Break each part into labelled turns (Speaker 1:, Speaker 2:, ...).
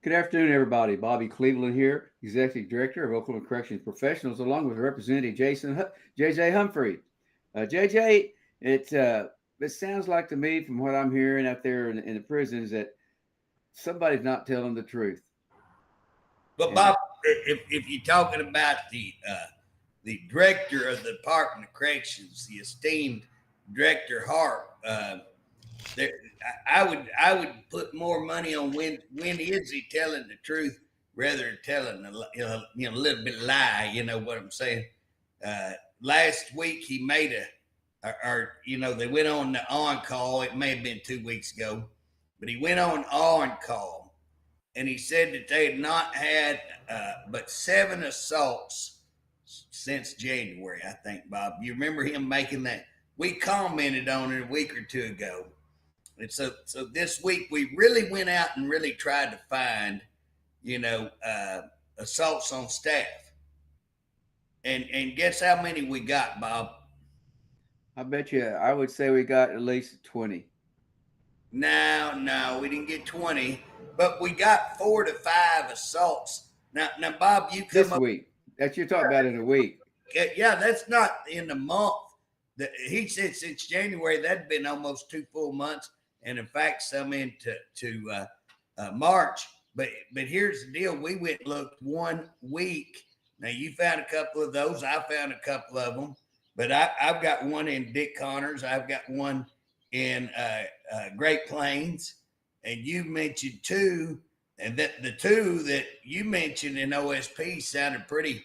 Speaker 1: Good afternoon, everybody. Bobby Cleveland here, Executive Director of Oklahoma Corrections Professionals, along with Representative JJ Humphrey. JJ, it sounds like to me, from what I'm hearing out there in the prisons, that somebody's not telling the truth.
Speaker 2: But
Speaker 1: And
Speaker 2: Bob, if you're talking about the director of the Department of Corrections, the esteemed Director Harpe, there, I would put more money on when is he telling the truth rather than telling a little bit of lie. You know what I'm saying? Last week he made they went on the on call. It may have been 2 weeks ago, but he went on call, and he said that they had not had but 7 assaults since January. I think, Bob, you remember him making that? We commented on it a week or two ago. And so this week we really went out and really tried to find, assaults on staff. And guess how many we got, Bob?
Speaker 1: I bet you, I would say we got at least 20.
Speaker 2: No, we didn't get 20, but we got 4 to 5 assaults. Now, Bob, you come
Speaker 1: this week. That's you're talking about in a week.
Speaker 2: Yeah, that's not in the month. He said since January, that'd been almost 2 full months. And in fact, some into March. But here's the deal: we went and looked 1 week. Now you found a couple of those. I found a couple of them. But I've got one in Dick Connors. I've got one in Great Plains, and you mentioned 2. And that the 2 that you mentioned in OSP sounded pretty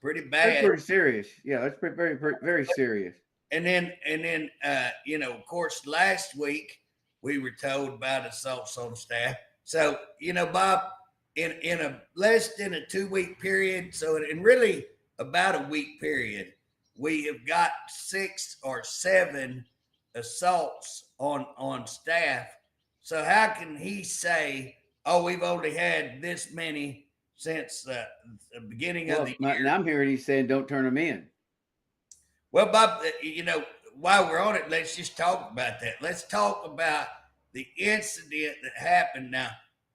Speaker 2: bad.
Speaker 1: That's pretty serious. Yeah, that's very, very serious.
Speaker 2: And then, of course, last week we were told about assaults on staff. So, Bob, in a less than a 2 week period, so in really about a week period, we have got 6 or 7 assaults on staff. So how can he say, "Oh, we've only had this many since the beginning of the year"?
Speaker 1: Now I'm hearing he's saying, "Don't turn them in."
Speaker 2: Well, Bob, while we're on it, let's just talk about that. Let's talk about the incident that happened. Now,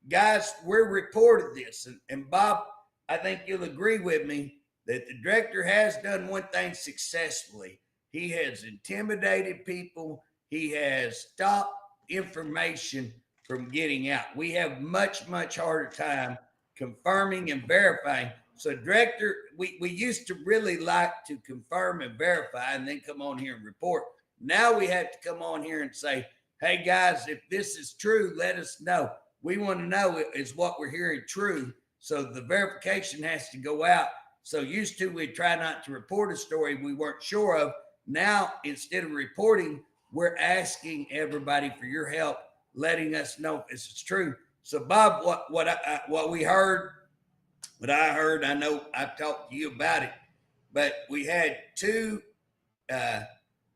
Speaker 2: guys, we're reported this, and Bob, I think you'll agree with me that the director has done one thing successfully. He has intimidated people. He has stopped information from getting out. We have much harder time confirming and verifying. So, Director, we used to really like to confirm and verify and then come on here and report. Now we have to come on here and say, "Hey, guys, if this is true, let us know. We want to know, is what we're hearing true?" So the verification has to go out. So used to, we'd try not to report a story we weren't sure of. Now, instead of reporting, we're asking everybody for your help, letting us know if this is true. So, Bob, what I heard, I know I've talked to you about it, but we had 2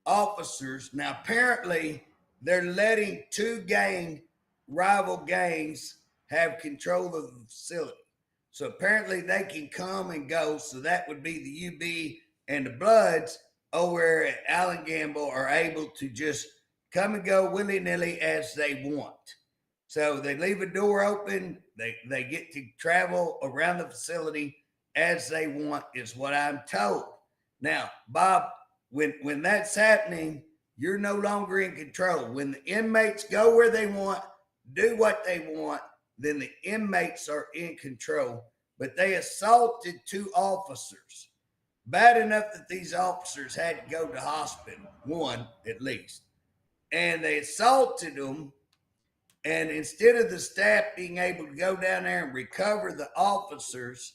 Speaker 2: officers. Now, apparently, they're letting 2 rival gangs have control of the facility. So apparently they can come and go. So that would be the UB and the Bloods over at Allen Gamble are able to just come and go willy-nilly as they want. So they leave a door open. They get to travel around the facility as they want, is what I'm told. Now, Bob, when that's happening, you're no longer in control. When the inmates go where they want, do what they want, then the inmates are in control. But they assaulted 2 officers. Bad enough that these officers had to go to hospital, 1 at least. And they assaulted them. And instead of the staff being able to go down there and recover the officers,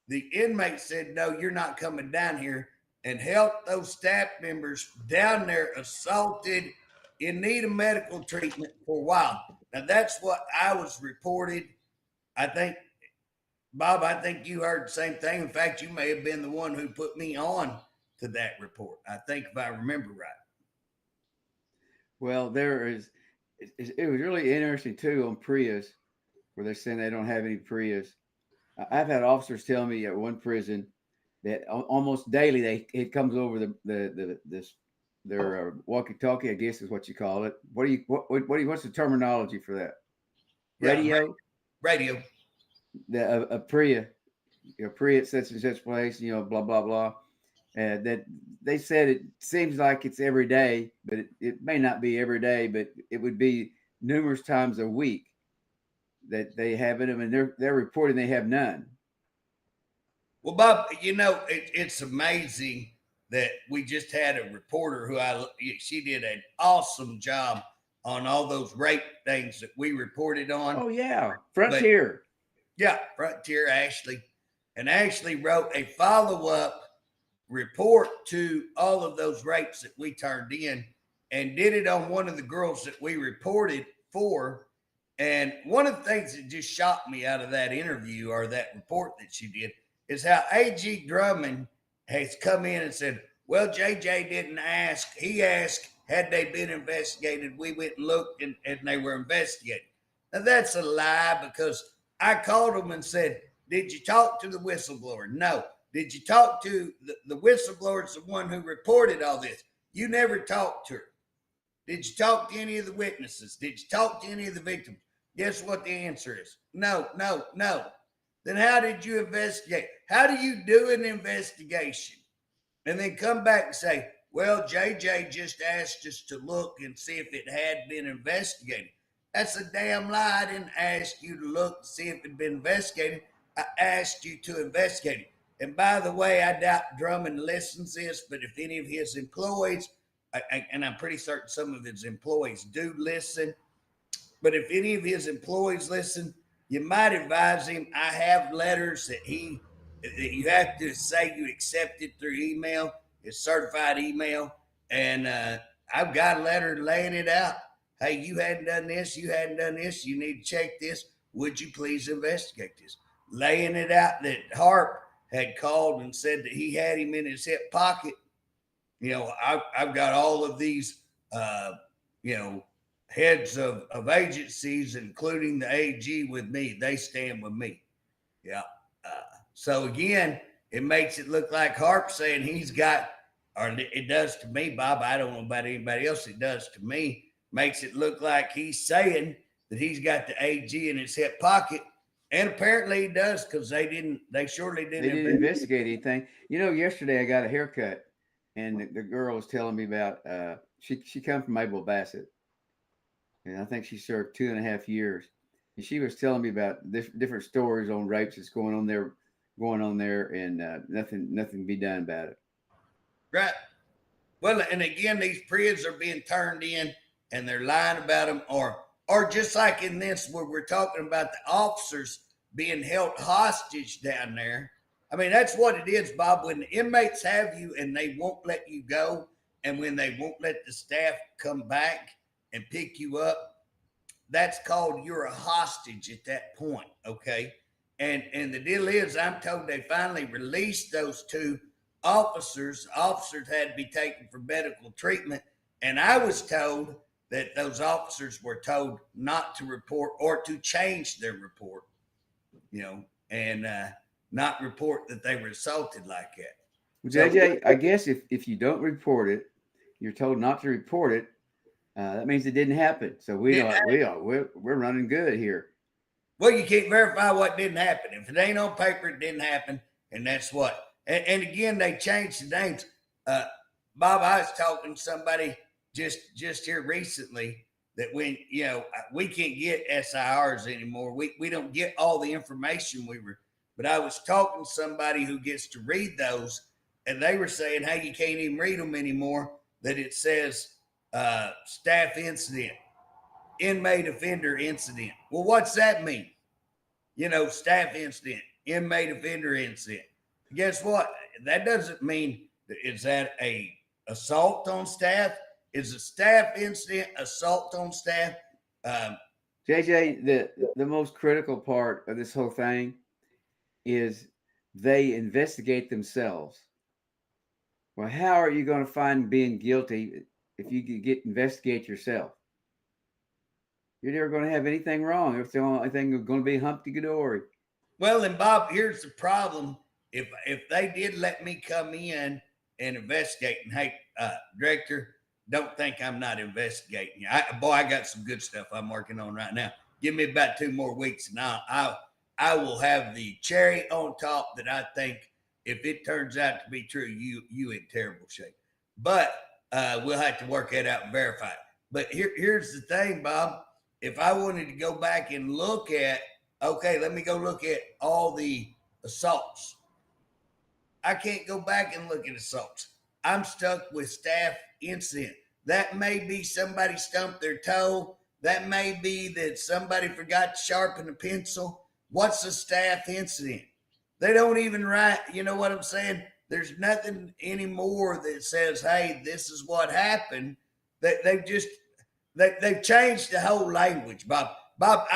Speaker 2: the inmates said, "No, you're not coming down here," and helped those staff members down there assaulted in need of medical treatment for a while. Now, that's what I was reported. I think, Bob, I think you heard the same thing. In fact, you may have been the one who put me on to that report, I think, if I remember right.
Speaker 1: Well, it was really interesting, too, on Prius, where they're saying they don't have any Prius. I've had officers tell me at one prison that almost daily it comes over their walkie-talkie, I guess is what you call it. What's the terminology for that? Radio?
Speaker 2: Radio.
Speaker 1: A Priya, Priya at such and such place, blah blah blah. That they said it seems like it's every day, but it may not be every day, but it would be numerous times a week that they have them, and they're reporting they have none.
Speaker 2: Well, Bob, it's amazing that we just had a reporter she did an awesome job on all those rape things that we reported on.
Speaker 1: Oh yeah, Frontier.
Speaker 2: Frontier Ashley. And Ashley wrote a follow-up report to all of those rapes that we turned in and did it on one of the girls that we reported for. And one of the things that just shocked me out of that interview or that report that she did is how A.G. Drummond has come in and said, well, JJ didn't ask. He asked, had they been investigated? We went and looked and they were investigated. Now, that's a lie because I called them and said, did you talk to the whistleblower? No. Did you talk to the whistleblower? It's the one who reported all this. You never talked to her. Did you talk to any of the witnesses? Did you talk to any of the victims? Guess what the answer is? No. Then how did you investigate? How do you do an investigation and then come back and say, well, JJ just asked us to look and see if it had been investigated? That's a damn lie. I didn't ask you to look and see if it had been investigated. I asked you to investigate it. And by the way, I doubt Drummond listens to this, but if any of his employees, and I'm pretty certain some of his employees do listen, but if any of his employees listen, you might advise him. I have letters that you have to say you accepted through email. It's certified email. And I've got a letter laying it out. Hey, you hadn't done this. You hadn't done this. You need to check this. Would you please investigate this? Laying it out that Harpe had called and said that he had him in his hip pocket. I've got all of these, heads of agencies, including the AG with me. They stand with me. Yeah. So again, it makes it look like Harpe saying he's got, or it does to me, Bob. I don't know about anybody else. It does to me. Makes it look like he's saying that he's got the AG in his hip pocket. And apparently he does, because they surely didn't.
Speaker 1: They didn't investigate anything. Yesterday I got a haircut, and the girl was telling me about she come from Mabel Bassett, and I think she served 2.5 years. And she was telling me about different stories on rapes that's going on there, and nothing can be done about it.
Speaker 2: Right. Well, and again, these PRIAs are being turned in, and they're lying about them, or just like in this, where we're talking about the officers being held hostage down there. I mean, that's what it is, Bob. When the inmates have you and they won't let you go, and when they won't let the staff come back and pick you up, that's called you're a hostage at that point, okay? And the deal is, I'm told they finally released those two officers. Officers had to be taken for medical treatment, and I was told that those officers were told not to report or to change their report, and not report that they were assaulted like that.
Speaker 1: Well, JJ, I guess if you don't report it, you're told not to report it. That means it didn't happen. So we're running good here.
Speaker 2: Well, you can't verify what didn't happen. If it ain't on paper, it didn't happen, and that's what. And again, they changed the names. Bob, I was talking to somebody just here recently that when we can't get SIRs anymore. We don't get all the information but I was talking to somebody who gets to read those, and they were saying, hey, you can't even read them anymore, that it says staff incident, inmate offender incident. Well, what's that mean? Staff incident, inmate offender incident. Guess what? That doesn't mean, is that a assault on staff? Is a staff incident assault on staff?
Speaker 1: JJ, the most critical part of this whole thing is they investigate themselves. Well, how are you going to find being guilty if you investigate yourself? You're never going to have anything wrong. If the only thing is going to be hunky-dory.
Speaker 2: Well, and Bob, here's the problem. If they did let me come in and investigate, and hey, Director, don't think I'm not investigating you. I got some good stuff I'm working on right now. Give me about 2 more weeks, and I will have the cherry on top that I think, if it turns out to be true, you in terrible shape. But we'll have to work that out and verify it. But here's the thing, Bob. If I wanted to go back and look at, okay, let me go look at all the assaults. I can't go back and look at assaults. I'm stuck with staff incident. That may be somebody stumped their toe. That may be that somebody forgot to sharpen a pencil. What's a staff incident? They don't even write, you know what I'm saying? There's nothing anymore that says, hey, this is what happened. They've changed the whole language, Bob. Bob,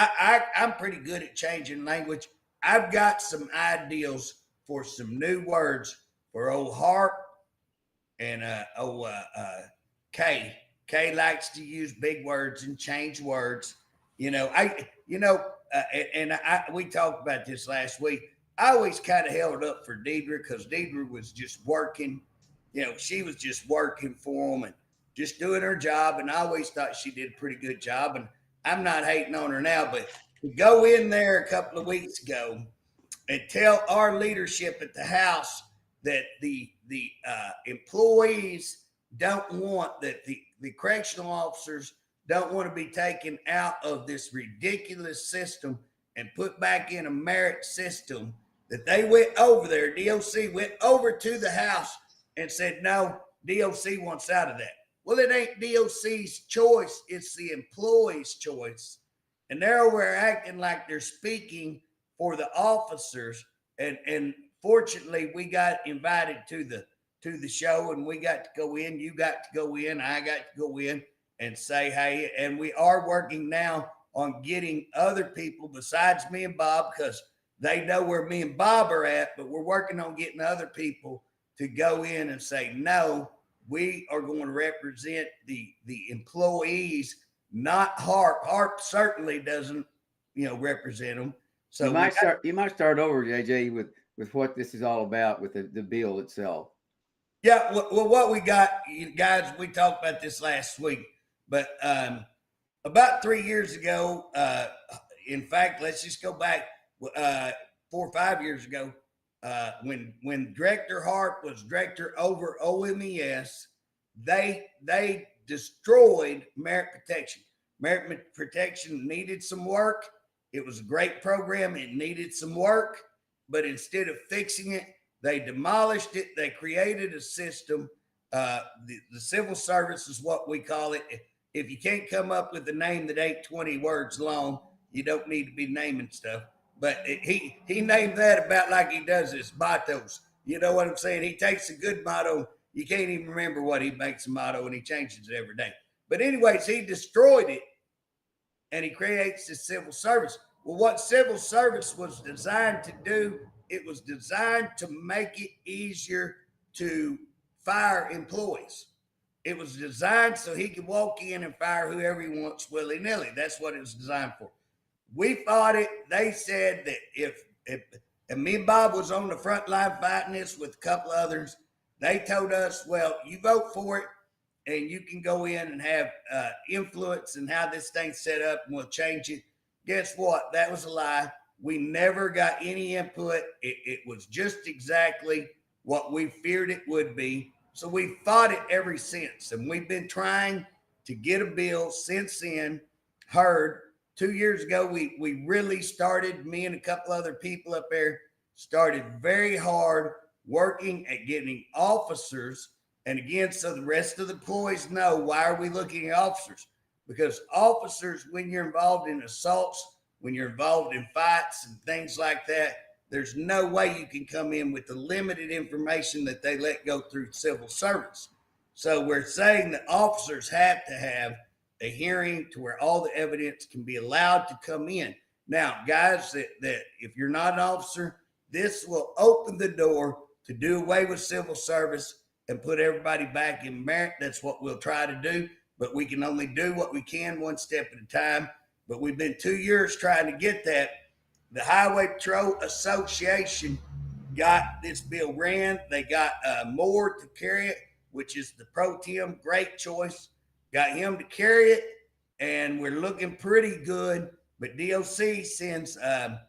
Speaker 2: I'm pretty good at changing language. I've got some ideas for some new words for old Harpe and Kay. Kay likes to use big words and change words. We talked about this last week. I always kind of held up for Deidre because Deidre was just working. She was just working for them and just doing her job. And I always thought she did a pretty good job. And I'm not hating on her now, but to go in there a couple of weeks ago and tell our leadership at the house that the employees don't want, that the correctional officers don't want to be taken out of this ridiculous system and put back in a merit system, that they went over there, DOC went over to the house and said, no, DOC wants out of that. Well, it ain't DOC's choice, it's the employee's choice. And they're over there acting like they're speaking for the officers. And fortunately, we got invited to the show, and we got to go in. You got to go in. I got to go in and say, hey, and we are working now on getting other people besides me and Bob, because they know where me and Bob are at, but we're working on getting other people to go in and say, no, we are going to represent the employees, not Harpe. Harpe certainly doesn't, represent them. So
Speaker 1: you might start over, JJ, with what this is all about with the bill itself.
Speaker 2: Yeah, well, what we got, you guys, we talked about this last week, but about 3 years ago, in fact, let's just go back 4 or 5 years ago, when Director Harpe was director over OMES, they destroyed merit protection. Merit protection needed some work. It was a great program. It needed some work, but instead of fixing it, they demolished it. They created a system. The civil service is what we call it. If you can't come up with a name that ain't 20 words long, you don't need to be naming stuff. But he named that about like he does his mottos. You know what I'm saying? He takes a good motto. You can't even remember what he makes a motto, and he changes it every day. But anyways, he destroyed it, and he creates the civil service. Well, what civil service was designed to do, it was designed to make it easier to fire employees. It was designed so he could walk in and fire whoever he wants willy-nilly. That's what it was designed for. We fought it. They said that if and me and Bob was on the front line fighting this with a couple others, they told us, well, you vote for it and you can go in and have influence in how this thing's set up, and we'll change it. Guess what? That was a lie. We never got any input. It was just exactly what we feared it would be. So we fought it ever since. And we've been trying to get a bill since then heard. 2 years ago, we really started, me and a couple other people up there, started very hard working at getting officers. And again, so the rest of the employees know, why are we looking at officers? Because officers, when you're involved in assaults, when you're involved in fights and things like that, there's no way you can come in with the limited information that they let go through civil service. So we're saying that officers have to have a hearing to where all the evidence can be allowed to come in. Now, guys, that if you're not an officer, this will open the door to do away with civil service and put everybody back in merit. That's what we'll try to do, but we can only do what we can one step at a time. But we've been 2 years trying to get that. The Highway Patrol Association got this bill ran. They got Moore to carry it, which is the pro tem, great choice. Got him to carry it, and we're looking pretty good But DOC sends Deidre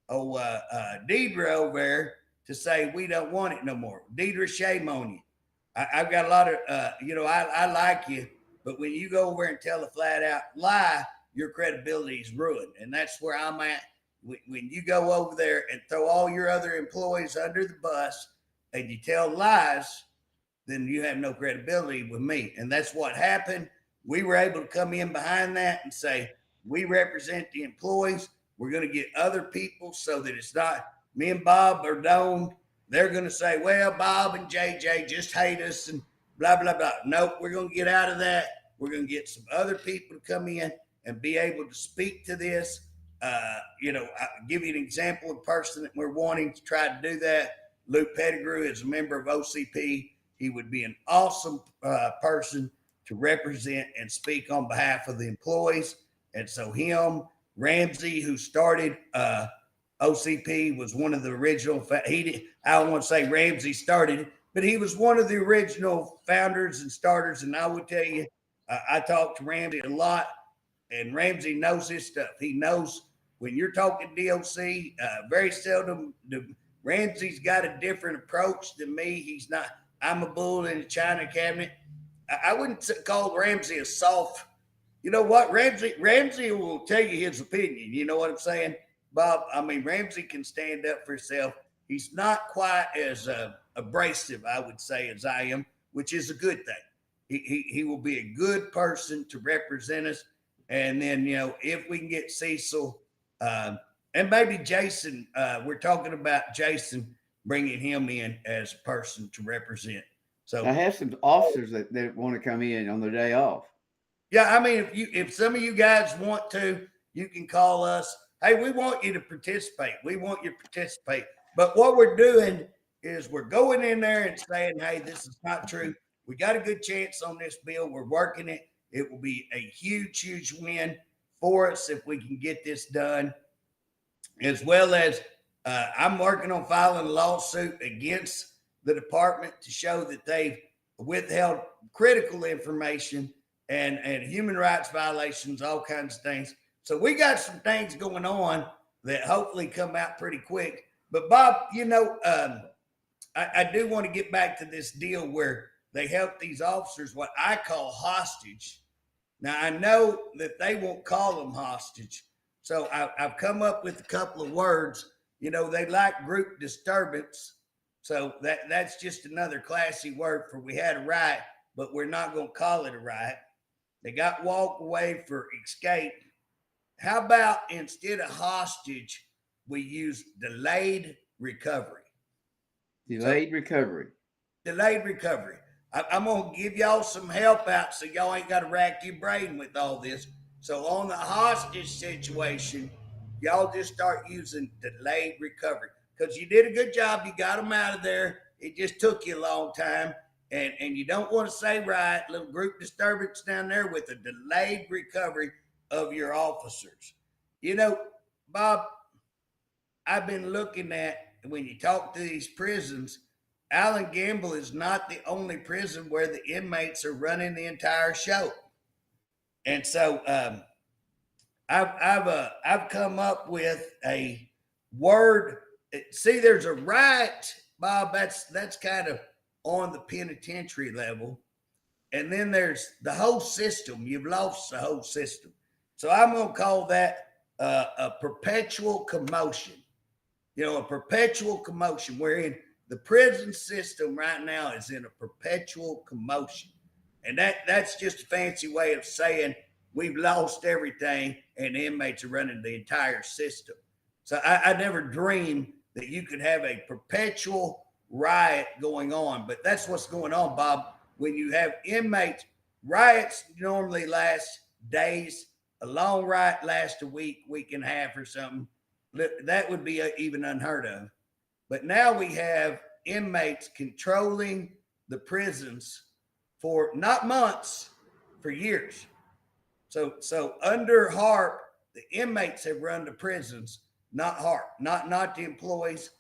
Speaker 2: over there to say we don't want it no more. Deidre, shame on you. I've got a lot of, I like you, but when you go over and tell a flat out lie, your credibility is ruined. And that's where I'm at. When you go over there and throw all your other employees under the bus and you tell lies, then you have no credibility with me. And that's what happened. We were able to come in behind that and say, we represent the employees. We're going to get other people so that it's not me and Bob or Don. They're going to say, well, Bob and JJ just hate us and blah, blah, blah. Nope, we're going to get out of that. We're going to get some other people to come in and be able to speak to this. I'll give you an example of a person that we're wanting to try to do that. Luke Pettigrew is a member of OCP. He would be an awesome person to represent and speak on behalf of the employees. And so him, Ramsey, who started OCP, was one of the original. I don't want to say Ramsey started it, but he was one of the original founders and starters. And I would tell you, I talked to Ramsey a lot, and Ramsey knows his stuff. He knows when you're talking DOC, very seldom. Ramsey's got a different approach than me. He's not. I'm a bull in the china cabinet. I wouldn't call Ramsey a soft. You know what? Ramsey will tell you his opinion. You know what I'm saying, Bob? I mean, Ramsey can stand up for himself. He's not quite as abrasive, I would say, as I am, which is a good thing. He will be a good person to represent us. And then, if we can get Cecil and maybe Jason, we're talking about Jason, bringing him in as a person to represent. So
Speaker 1: I have some officers that want to come in on their day off.
Speaker 2: Yeah, I mean, if some of you guys want to, you can call us. Hey, we want you to participate. We want you to participate. But what we're doing is we're going in there and saying, hey, this is not true. We got a good chance on this bill. We're working it. It will be a huge, huge win for us if we can get this done. As well as I'm working on filing a lawsuit against the department to show that they've withheld critical information and human rights violations, all kinds of things. So we got some things going on that hopefully come out pretty quick. But Bob, I do want to get back to this deal where they help these officers, what I call hostage. Now, I know that they won't call them hostage. So I've come up with a couple of words. They like group disturbance. So that's just another classy word for we had a riot, but we're not going to call it a riot. They got walk away for escape. How about instead of hostage, we use delayed recovery?
Speaker 1: Delayed recovery.
Speaker 2: Delayed recovery. I'm going to give y'all some help out so y'all ain't got to rack your brain with all this. So on the hostage situation, y'all just start using delayed recovery because you did a good job. You got them out of there. It just took you a long time. And you don't want to say riot, little group disturbance down there with a delayed recovery of your officers. Bob, I've been looking at, when you talk to these prisons, Allen Gamble is not the only prison where the inmates are running the entire show. And so I've come up with a word. See, there's a riot, Bob. That's kind of on the penitentiary level. And then there's the whole system. You've lost the whole system. So I'm going to call that a perpetual commotion. A perpetual commotion wherein the prison system right now is in a perpetual commotion. And that's just a fancy way of saying we've lost everything and the inmates are running the entire system. So I never dreamed that you could have a perpetual riot going on, but that's what's going on, Bob. When you have inmates, riots normally last days. A long riot lasts a week, week and a half or something. That would be even unheard of. But now we have inmates controlling the prisons for not months, for years. So under Harpe, the inmates have run the prisons, not Harpe, not the employees.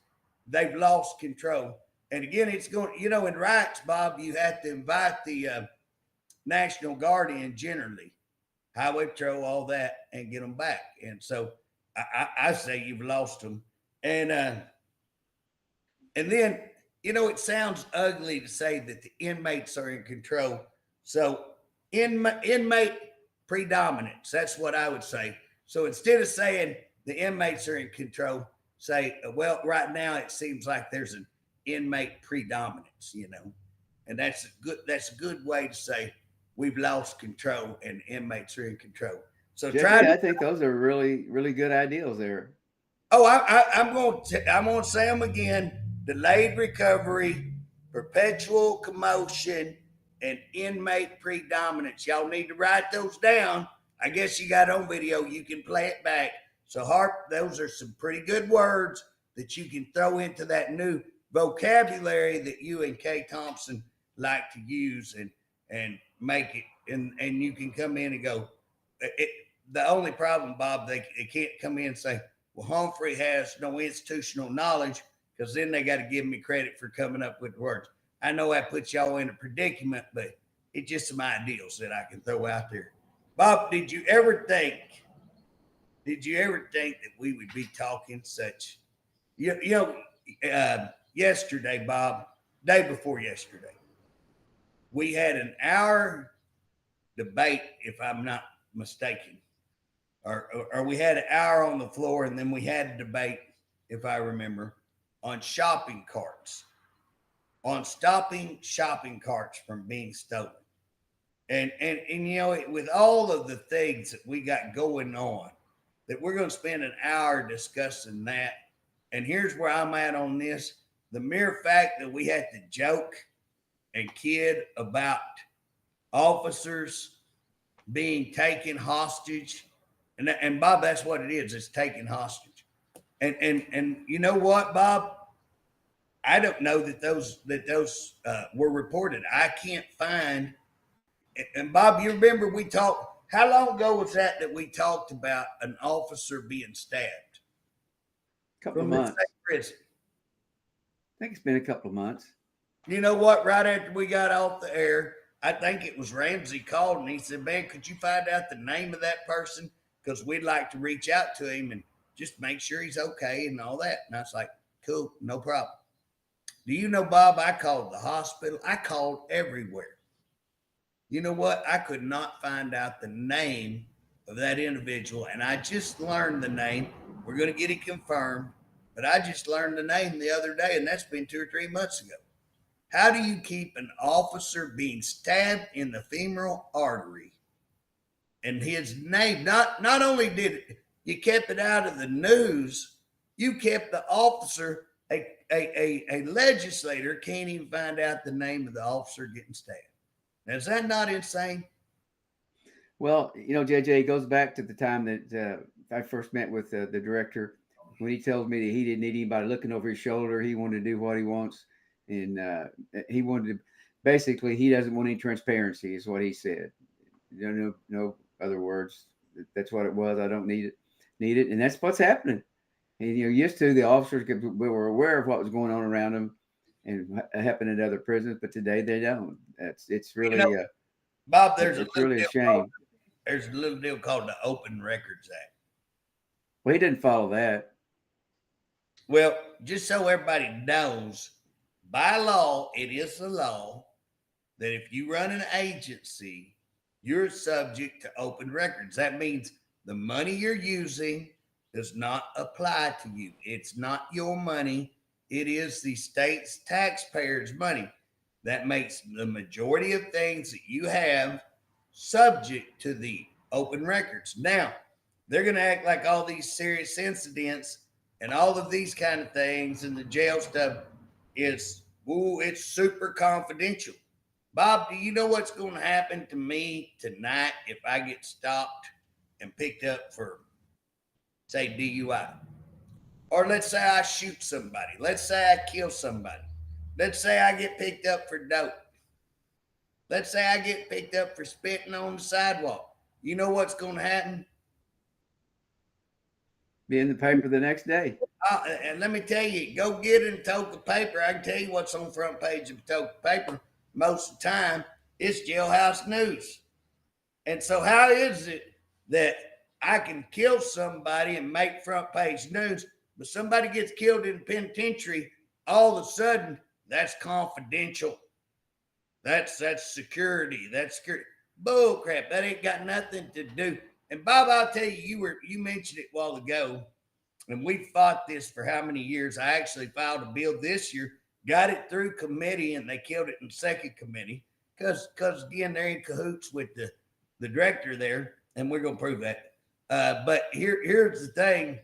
Speaker 2: They've lost control. And again, it's going, in riots, Bob, you have to invite the National Guard in generally. highway patrol, all that, and get them back. And so I say you've lost them. And then, it sounds ugly to say that the inmates are in control. So inmate predominance, that's what I would say. So instead of saying the inmates are in control, say, well, right now it seems like there's an inmate predominance, and that's a good way to say we've lost control and inmates are in control. So
Speaker 1: I think those are really, really good ideals there.
Speaker 2: Oh, I'm going to say them again. Delayed recovery, perpetual commotion, and inmate predominance. Y'all need to write those down. I guess you got on video. You can play it back. So, Harpe, those are some pretty good words that you can throw into that new vocabulary that you and Kay Thompson like to use and make it. And you can come in and go. The only problem, Bob, they can't come in and say, well, Humphrey has no institutional knowledge, because then they got to give me credit for coming up with words. I know that puts y'all in a predicament, but it's just some ideals that I can throw out there. Bob, did you ever think that we would be talking such, yesterday, Bob, day before yesterday, we had an hour debate, if I'm not mistaken, or we had an hour on the floor, and then we had a debate, if I remember, on shopping carts, on stopping shopping carts from being stolen. And with all of the things that we got going on, that we're going to spend an hour discussing that. And here's where I'm at on this. The mere fact that we had to joke and kid about officers being taken hostage. And Bob, that's what it is. It's taken hostage. And you know what, Bob? I don't know that those were reported. I can't find. And Bob, you remember we talked? How long ago was that we talked about an officer being stabbed?
Speaker 1: A couple of months.
Speaker 2: Prison.
Speaker 1: I think it's been a couple of months.
Speaker 2: You know what? Right after we got off the air, I think it was Ramsey called and he said, "Man, could you find out the name of that person? Because we'd like to reach out to him and just make sure he's okay and all that." And I was like, "Cool, no problem." Do you know, Bob, I called the hospital. I called everywhere. You know what? I could not find out the name of that individual. And I just learned the name. We're going to get it confirmed. But I just learned the name the other day, and that's been 2 or 3 months ago. How do you keep an officer being stabbed in the femoral artery? And his name, not only did it, you kept it out of the news, you kept the officer, a legislator can't even find out the name of the officer getting stabbed. Now, is that not insane?
Speaker 1: Well, JJ, it goes back to the time that I first met with the director, when he tells me that he didn't need anybody looking over his shoulder. He wanted to do what he wants. And he wanted to, basically, he doesn't want any transparency, is what he said. No other words. That's what it was. I don't need it. And that's what's happening. And, used to, the officers were aware of what was going on around them and happened at other prisons, but today they don't. It's really,
Speaker 2: Bob, there's
Speaker 1: really a shame.
Speaker 2: There's a little deal called the Open Records Act.
Speaker 1: Well, he didn't follow that.
Speaker 2: Well, just so everybody knows, by law, it is the law that if you run an agency, you're subject to open records. That means the money you're using does not apply to you. It's not your money. It is the state's taxpayers' money. That makes the majority of things that you have subject to the open records. Now, they're going to act like all these serious incidents and all of these kind of things and the jail stuff is, it's super confidential. Bob, do you know what's going to happen to me tonight if I get stopped and picked up for, say, DUI? Or let's say I shoot somebody. Let's say I kill somebody. Let's say I get picked up for dope. Let's say I get picked up for spitting on the sidewalk. You know what's going to happen?
Speaker 1: Be in the paper the next day.
Speaker 2: And let me tell you, go get it and tote the paper. I can tell you what's on the front page of the tote paper. Most of the time, it's jailhouse news. And so how is it that I can kill somebody and make front page news, but somebody gets killed in the penitentiary, all of a sudden that's confidential. That's security. That's security. Bull crap. That ain't got nothing to do. And Bob, I'll tell you, you mentioned it a while ago, and we fought this for how many years? I actually filed a bill this year, got it through committee, and they killed it in second committee because again they're in cahoots with the director there, and we're gonna prove that. But here's the thing: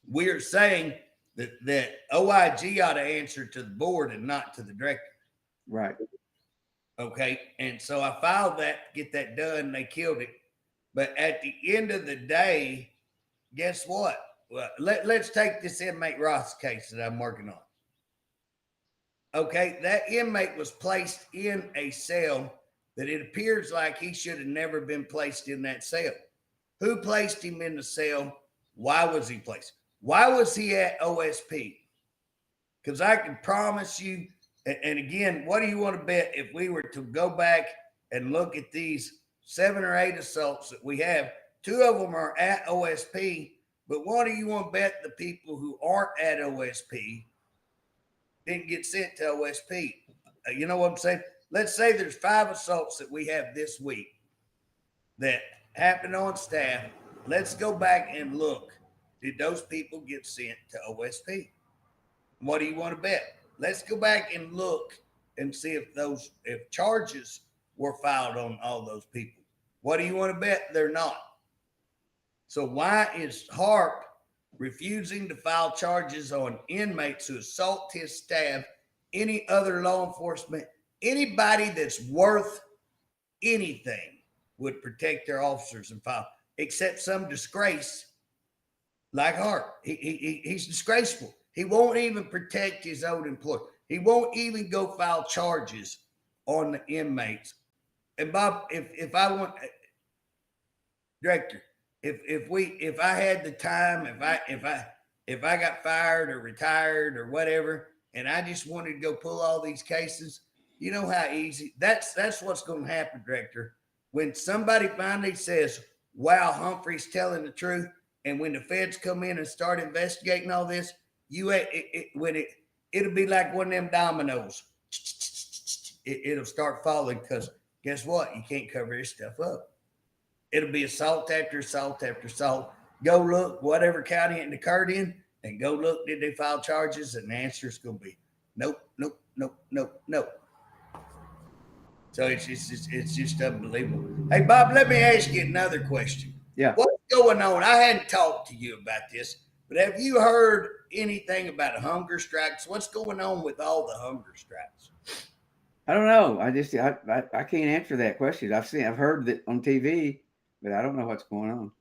Speaker 2: we're saying that OIG ought to answer to the board and not to the director.
Speaker 1: Right.
Speaker 2: Okay. And so I filed that to get that done. And they killed it. But at the end of the day, guess what? Well, let's take this inmate Ross case that I'm working on. Okay. That inmate was placed in a cell that it appears like he should have never been placed in that cell. Who placed him in the cell? Why was he placed? Why was he at OSP? Because I can promise you, and again, what do you want to bet if we were to go back and look at these 7 or 8 assaults that we have? 2 of them are at OSP, but what do you want to bet the people who aren't at OSP didn't get sent to OSP? You know what I'm saying? Let's say there's 5 assaults that we have this week that happened on staff. Let's go back and look. Did those people get sent to OSP? What do you want to bet? Let's go back and look and see if charges were filed on all those people. What do you want to bet? They're not. So why is Harpe refusing to file charges on inmates who assault his staff, any other law enforcement, anybody that's worth anything would protect their officers and file, except some disgrace like Harpe. He's disgraceful. He won't even protect his own employee. He won't even go file charges on the inmates. And Bob, if I want, Director, if I had the time, if I got fired or retired or whatever, and I just wanted to go pull all these cases, you know how easy that's what's going to happen, Director. When somebody finally says, "Wow, Humphrey's telling the truth," and when the feds come in and start investigating all this, it'll be like one of them dominoes. It'll start falling because guess what? You can't cover this stuff up. It'll be assault after assault after assault. Go look whatever county it occurred in, and go look. Did they file charges? And the answer is going to be nope, nope, nope, nope, nope. So it's just unbelievable. Hey Bob, let me ask you another question.
Speaker 1: Yeah.
Speaker 2: What's going on? I hadn't talked to you about this, but have you heard anything about hunger strikes? What's going on with all the hunger strikes?
Speaker 1: I don't know. I can't answer that question. I've heard that on TV, but I don't know what's going on.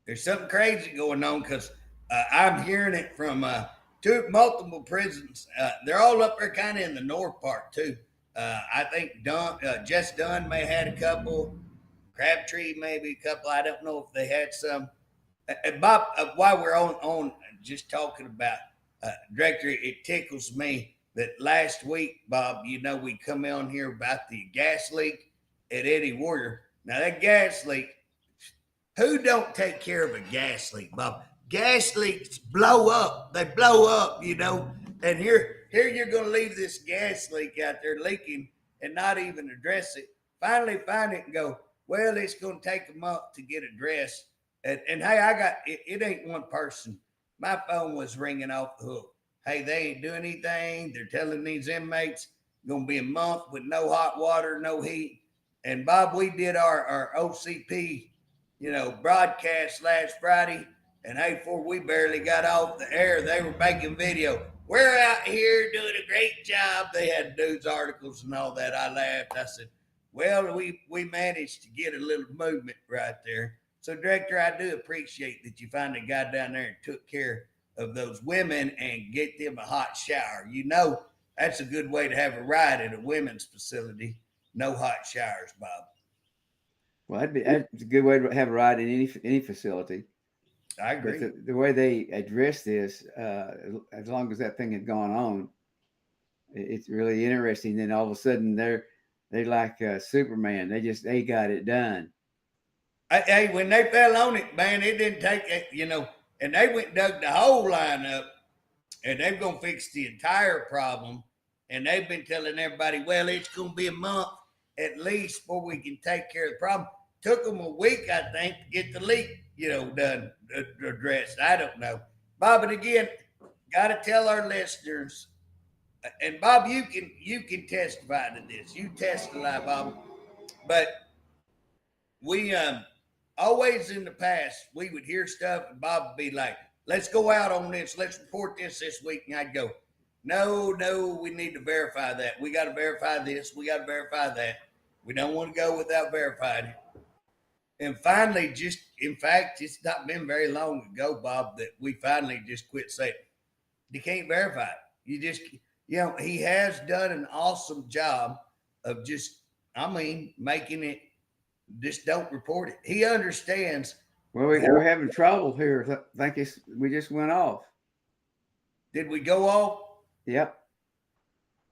Speaker 2: There's something crazy going on because I'm hearing it from multiple prisons. They're all up there kind of in the north part too. I think Jess Dunn may have had a couple. Crabtree maybe a couple. I don't know if they had some. Bob, while we're on just talking about Director, it tickles me that last week, Bob, you know, we come on here about the gas leak at Eddie Warrior. Now that gas leak, who don't take care of a gas leak, Bob? Gas leaks blow up. They blow up, you know. And here you're going to leave this gas leak out there leaking and not even address it. Finally find it and go, well, it's going to take a month to get addressed. And hey, I got it ain't one person. My phone was ringing off the hook. Hey, they ain't doing anything. They're telling these inmates going to be a month with no hot water, no heat. And Bob, we did our OCP, you know, broadcast last Friday. And hey, before we barely got off the air, they were making video. We're out here doing a great job. They had news articles and all that. I laughed. I said, well, we managed to get a little movement right there. So, Director, I do appreciate that you finally got down there and took care of those women and get them a hot shower. You know, that's a good way to have a ride at a women's facility. No hot showers, Bob.
Speaker 1: Well, that's a good way to have a ride in any facility.
Speaker 2: I agree.
Speaker 1: But the way they address this, as long as that thing had gone on, it's really interesting. Then all of a sudden, They like Superman. They got it done.
Speaker 2: Hey, when they fell on it, man, it didn't take it, and they went and dug the whole line up, and they're gonna fix the entire problem. And they've been telling everybody, well, it's gonna be a month at least before we can take care of the problem. Took them a week, I think, to get the leak, done, addressed. I don't know, Bob. But again, got to tell our listeners, and Bob, you can testify to this. You testify, Bob. But we always in the past we would hear stuff, and Bob would be like, "Let's go out on this. Let's report this week." And I'd go, "No, we need to verify that. We got to verify this. We got to verify that. We don't want to go without verifying it." And finally, in fact, it's not been very long ago, Bob, that we finally just quit saying, "You can't verify it." You just, he has done an awesome job of making it. Just don't report it. He understands.
Speaker 1: Well, we're having trouble here. I think we just went off.
Speaker 2: Did we go off?
Speaker 1: Yep.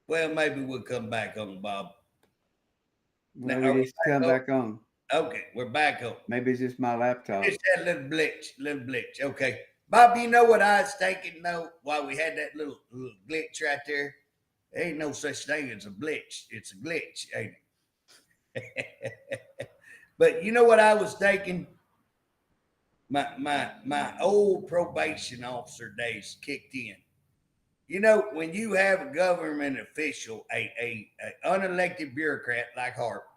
Speaker 2: Well, maybe we'll come back on, Bob.
Speaker 1: Well, we just come back on.
Speaker 2: Okay, we're back on.
Speaker 1: Maybe it's just my laptop.
Speaker 2: Just that little glitch. Okay. Bob, you know what I was thinking, though, while we had that little glitch right there? There ain't no such thing as a glitch. It's a glitch, ain't it? But you know what I was thinking? My old probation officer days kicked in. When you have a government official, a unelected bureaucrat like Harpe,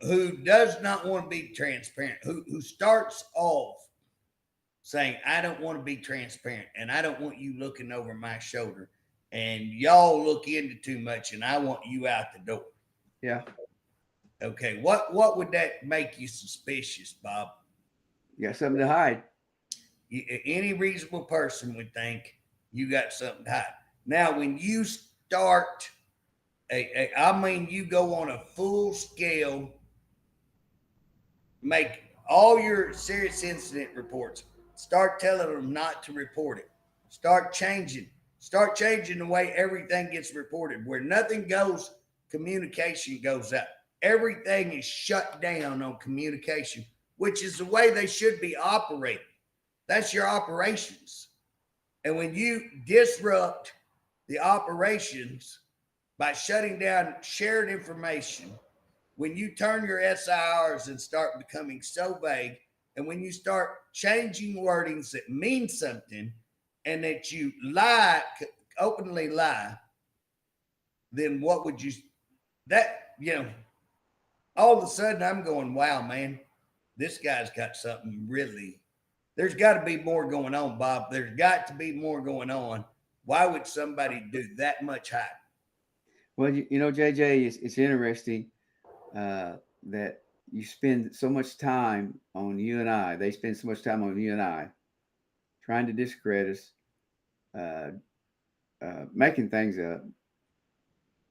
Speaker 2: who does not want to be transparent, who starts off saying, "I don't want to be transparent, and I don't want you looking over my shoulder, and y'all look into too much, and I want you out the door."
Speaker 1: Yeah.
Speaker 2: Okay, what would that make you suspicious, Bob?
Speaker 1: You got something to hide.
Speaker 2: Any reasonable person would think you got something to hide. Now, when you start, you go on a full scale, make all your serious incident reports, start telling them not to report it. Start changing the way everything gets reported. Where nothing goes, communication goes up. Everything is shut down on communication, which is the way they should be operating. That's your operations. And when you disrupt the operations by shutting down shared information, when you turn your SIRs and start becoming so vague, and when you start changing wordings that mean something, and that you openly lie, then what would you, all of a sudden I'm going, wow, man, this guy's got something really, there's got to be more going on, Bob. There's got to be more going on. Why would somebody do that much hiding?
Speaker 1: Well, JJ, it's interesting that you spend so much time on you and I. They spend so much time on you and I, trying to discredit us, making things up.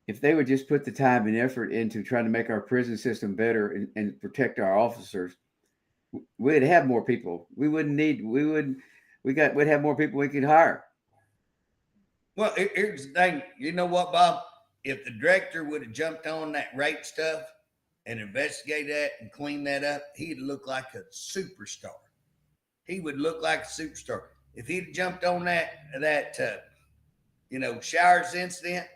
Speaker 1: If they would just put the time and effort into trying to make our prison system better and protect our officers, we'd have more people. We'd have more people we could hire.
Speaker 2: Well, here's the thing. You know what, Bob? If the director would have jumped on that rape stuff and investigated that and cleaned that up, he'd look like a superstar. He would look like a superstar. If he'd jumped on that showers incident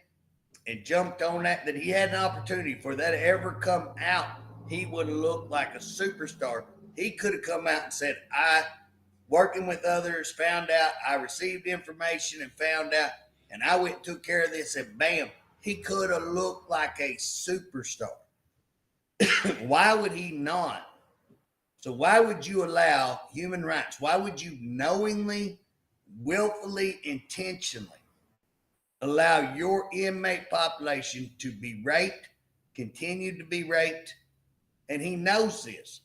Speaker 2: and jumped on that he had an opportunity for that to ever come out, he would have looked like a superstar. He could have come out and said, I, working with others, found out, I received information and found out, and I went and took care of this, and bam, he could have looked like a superstar. Why would he not? So why would you allow human rights? Why would you knowingly, willfully, intentionally allow your inmate population to be raped, continue to be raped? And he knows this.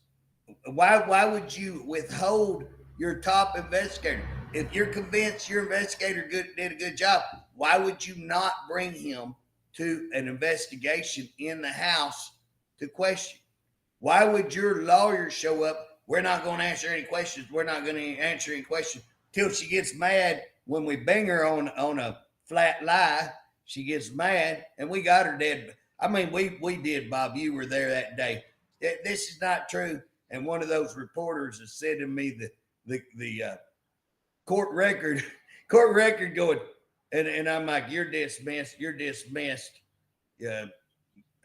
Speaker 2: Why would you withhold your top investigator? If you're convinced your investigator did a good job, why would you not bring him to an investigation in the house to question? Why would your lawyer show up? We're not going to answer any questions. We're not going to answer any questions till she gets mad when we bang her on a flat lie. She gets mad, and we got her dead. I mean, we did, Bob. You were there that day. This is not true. And one of those reporters has said to me the court record going, and I'm like, you're dismissed. You're dismissed.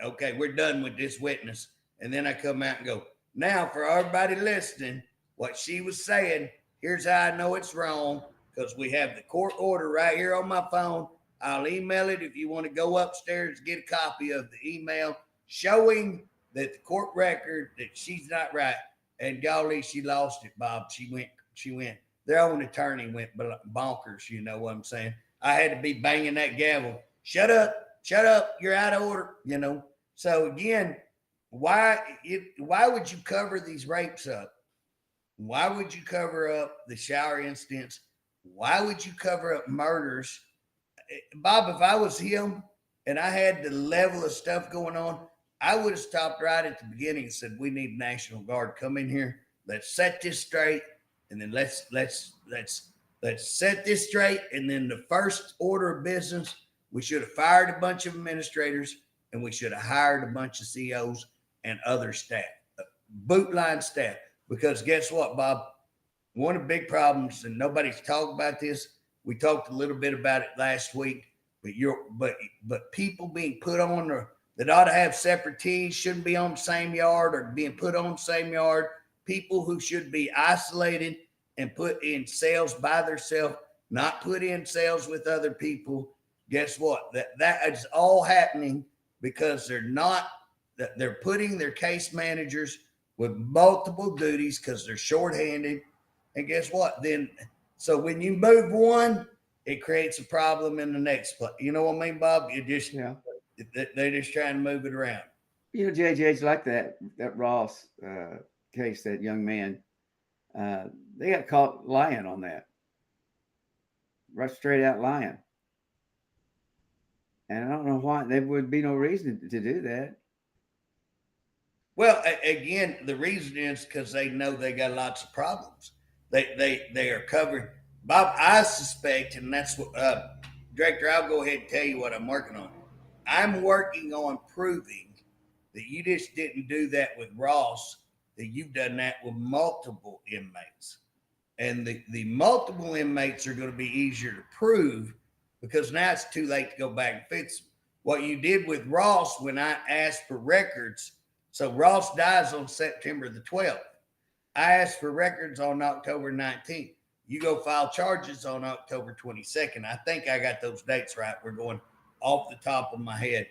Speaker 2: Okay, we're done with this witness. And then I come out and go, now for everybody listening, what she was saying, here's how I know it's wrong, because we have the court order right here on my phone. I'll email it if you want to go upstairs, get a copy of the email showing that the court record that she's not right. And golly, she lost it, Bob. She went. Their own attorney went bonkers. You know what I'm saying? I had to be banging that gavel. Shut up. You're out of order. You know. So again, why would you cover these rapes up? Why would you cover up the shower incidents? Why would you cover up murders? Bob, if I was him and I had the level of stuff going on, I would have stopped right at the beginning and said, we need National Guard. Come in here. Let's set this straight. And then let's set this straight. And then the first order of business, we should have fired a bunch of administrators, and we should have hired a bunch of COs and other staff, bootline staff. Because guess what, Bob? One of the big problems, and nobody's talked about this, we talked a little bit about it last week, but people being put on that ought to have separate teams shouldn't be on the same yard or being put on the same yard. People who should be isolated and put in cells by themselves, not put in cells with other people. Guess what? That is all happening because they're putting their case managers with multiple duties because they're shorthanded. And guess what? So when you move one, it creates a problem in the next place. You know what I mean, Bob? They're just trying to move it around.
Speaker 1: You know, JJ's like that Ross case, that young man. They got caught lying on that. Right straight out lying. And I don't know why. There would be no reason to do that.
Speaker 2: Well, again, the reason is because they know they got lots of problems. They are covering. Bob, I suspect, and that's what, Director, I'll go ahead and tell you what I'm working on. I'm working on proving that you just didn't do that with Ross, that you've done that with multiple inmates. And the multiple inmates are going to be easier to prove because now it's too late to go back and fix them. What you did with Ross when I asked for records, so Ross dies on September the 12th. I asked for records on October 19th. You go file charges on October 22nd. I think I got those dates right. We're going off the top of my head,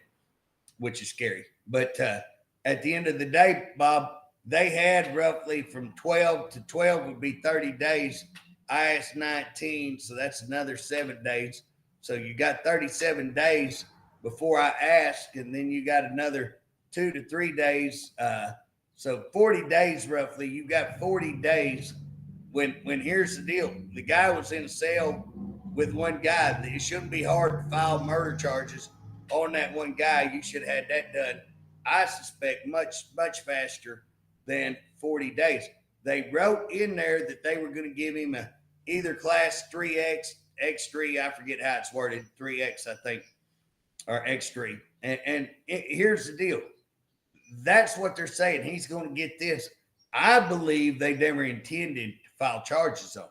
Speaker 2: which is scary. But at the end of the day, Bob, they had roughly from 12 to 12 would be 30 days. I asked 19, so that's another 7 days. So you got 37 days before I asked, and then you got another 2 to 3 days. So 40 days roughly. You got 40 days. When here's the deal, the guy was in a cell with one guy. It shouldn't be hard to file murder charges on that one guy. You should have had that done, I suspect, much faster than 40 days. They wrote in there that they were going to give him a either class 3X, X3, I forget how it's worded, 3X, I think, or X3. And here's the deal. That's what they're saying. He's going to get this. I believe they never intended to file charges on him.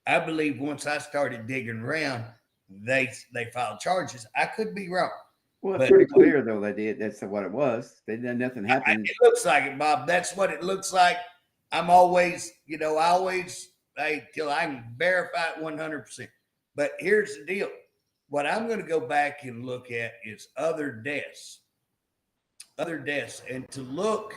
Speaker 2: I believe once I started digging around, they filed charges. I could be wrong.
Speaker 1: Well, it's pretty clear, though, they did. That's what it was. They did nothing happened.
Speaker 2: It looks like it, Bob. That's what it looks like. I'm always, till I can verify it 100%. But here's the deal. What I'm going to go back and look at is other deaths, and to look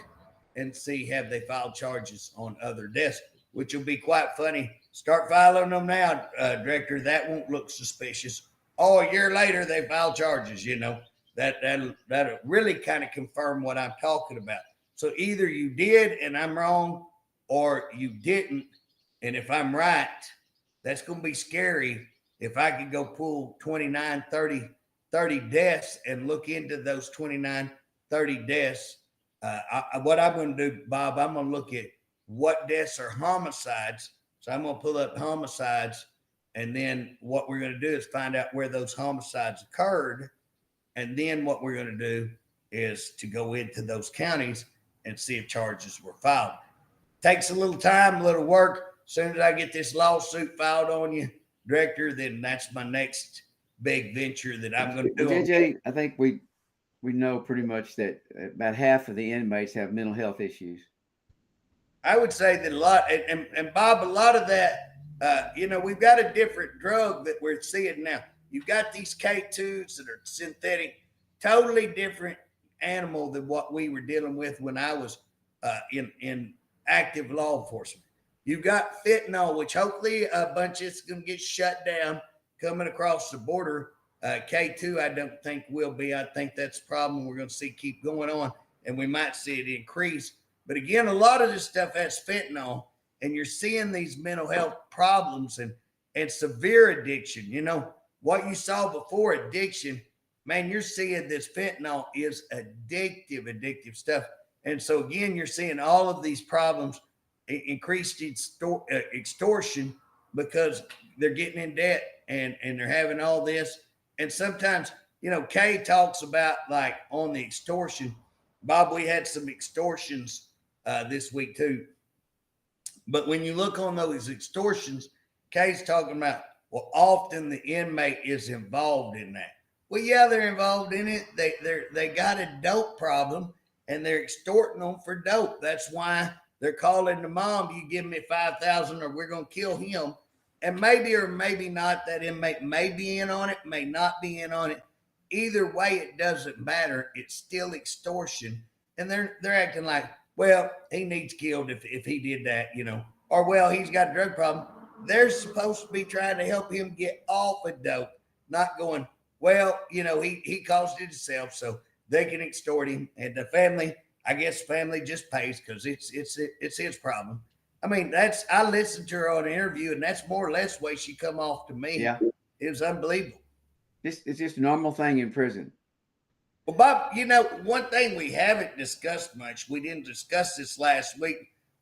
Speaker 2: and see have they filed charges on other deaths, which will be quite funny. Start filing them now, Director. That won't look suspicious. Oh, a year later, they filed charges, That'll really kind of confirm what I'm talking about. So either you did and I'm wrong, or you didn't. And if I'm right, that's going to be scary. If I could go pull 29, 30 deaths and look into those 29, 30 deaths, what I'm going to do, Bob, I'm going to look at what deaths are homicides. So I'm going to pull up homicides And then what we're going to do is find out where those homicides occurred. And then what we're going to do is to go into those counties and see if charges were filed. Takes a little time, a little work. As soon as I get this lawsuit filed on you, Director, then that's my next big venture that I'm going to do.
Speaker 1: Well, JJ, I think we know pretty much that about half of the inmates have mental health issues.
Speaker 2: I would say that a lot, and Bob, a lot of that, we've got a different drug that we're seeing now. You've got these K2s that are synthetic, totally different animal than what we were dealing with when I was in active law enforcement. You've got fentanyl, which hopefully a bunch of it's going to get shut down coming across the border. K2, I don't think will be. I think that's a problem we're going to see keep going on, and we might see it increase. But again, a lot of this stuff has fentanyl, and you're seeing these mental health problems and severe addiction. You know, what you saw before addiction, man, you're seeing this fentanyl is addictive stuff. And so again, you're seeing all of these problems, increased extortion because they're getting in debt and they're having all this. And sometimes, Kay talks about like on the extortion. Bob, we had some extortions this week too. But when you look on those extortions, Kay's talking about, well, often the inmate is involved in that. Well, yeah, they're involved in it. They got a dope problem and they're extorting them for dope. That's why they're calling the mom, you give me $5,000 or we're going to kill him. And maybe or maybe not, that inmate may be in on it, may not be in on it. Either way, it doesn't matter. It's still extortion. And they're acting like, well, he needs killed if he did that, or well, he's got a drug problem. They're supposed to be trying to help him get off of dope, not going, well, he caused it himself, so they can extort him. And the family, I guess family just pays because it's his problem. I mean, I listened to her on an interview, and that's more or less the way she come off to me.
Speaker 1: Yeah.
Speaker 2: It was unbelievable.
Speaker 1: It's just a normal thing in prison.
Speaker 2: Well, Bob, one thing we haven't discussed much, we didn't discuss this last week.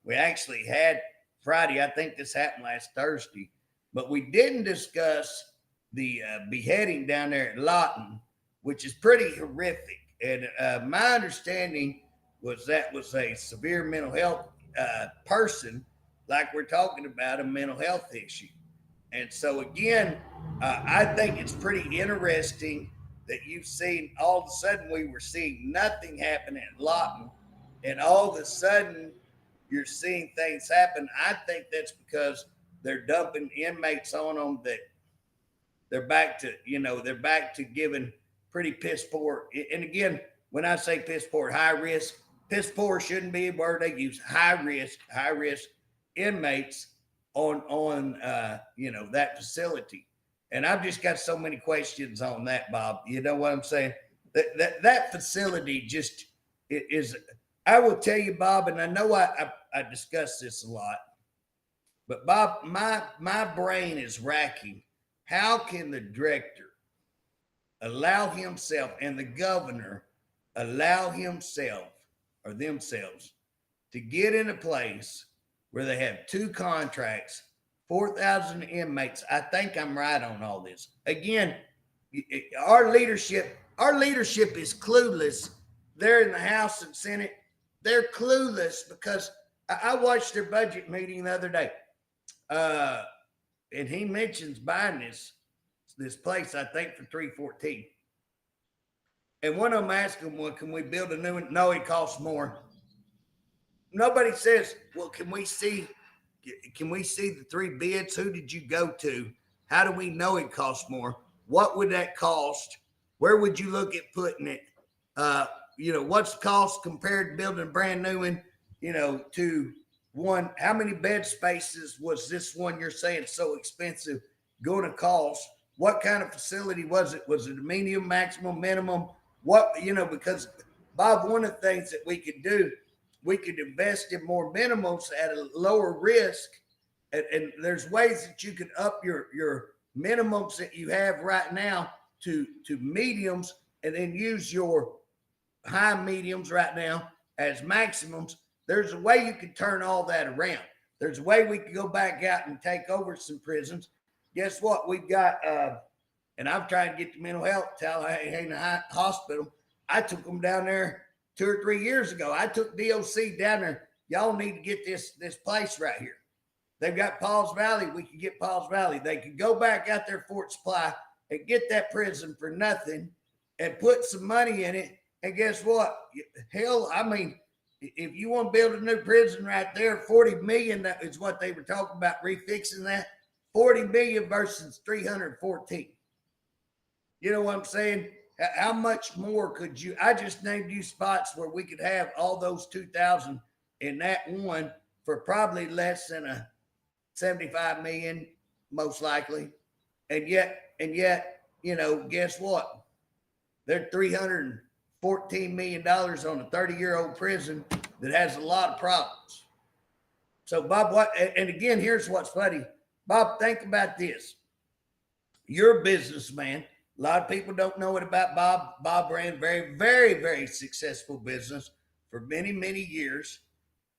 Speaker 2: We actually had Friday. I think this happened last Thursday, but we didn't discuss the beheading down there at Lawton, which is pretty horrific. And my understanding was that was a severe mental health person, like we're talking about, a mental health issue. And so again, I think it's pretty interesting that you've seen all of a sudden we were seeing nothing happen at Lawton, and all of a sudden you're seeing things happen. I think that's because they're dumping inmates on them that they're back to giving pretty piss poor. And again, when I say piss poor, high risk, piss poor shouldn't be a word they use. High risk inmates on that facility. And I've just got so many questions on that, Bob. You know what I'm saying? That facility just is. I will tell you, Bob, and I know I discuss this a lot, but Bob, my brain is racking. How can the director allow himself and the governor allow himself or themselves to get in a place where they have 2 contracts, 4,000 inmates? I think I'm right on all this. Again, our leadership is clueless. They're in the House and Senate. They're clueless because I watched their budget meeting the other day. And he mentions buying this place, I think, for $314. And one of them asked him, well, can we build a new one? No, it costs more. Nobody says, well, can we see the 3 bids? Who did you go to? How do we know it costs more? What would that cost? Where would you look at putting it? What's the cost compared to building a brand new one, to one? How many bed spaces was this one you're saying so expensive going to cost? What kind of facility was it? Was it a medium, maximum, minimum? What, because Bob, one of the things that we could do, we could invest in more minimums at a lower risk. And there's ways that you can up your minimums that you have right now to mediums, and then use your high mediums right now as maximums. There's a way you can turn all that around. There's a way we could go back out and take over some prisons. guess what? We've got, and I'm trying to get the mental health Tallahassee Hospital. I took them down there 2 or 3 years ago. I took DOC down there. Y'all need to get this place right here. They've got Pauls Valley. We could get Pauls Valley. They could go back out there, Fort Supply, and get that prison for nothing and put some money in it. And guess what? Hell, I mean, if you want to build a new prison right there, 40 million is what they were talking about refixing that. 40 million versus 314. You know what I'm saying? How much more could you? I just named you spots where we could have all those 2,000 in that one for probably less than a 75 million, most likely. And yet, you know, guess what? They're $314 million on a 30-year-old prison that has a lot of problems. So, Bob, what? And again, here's what's funny. Bob, think about this. You're a businessman. A lot of people don't know it about Bob. Bob ran very, very, very successful business for many, many years.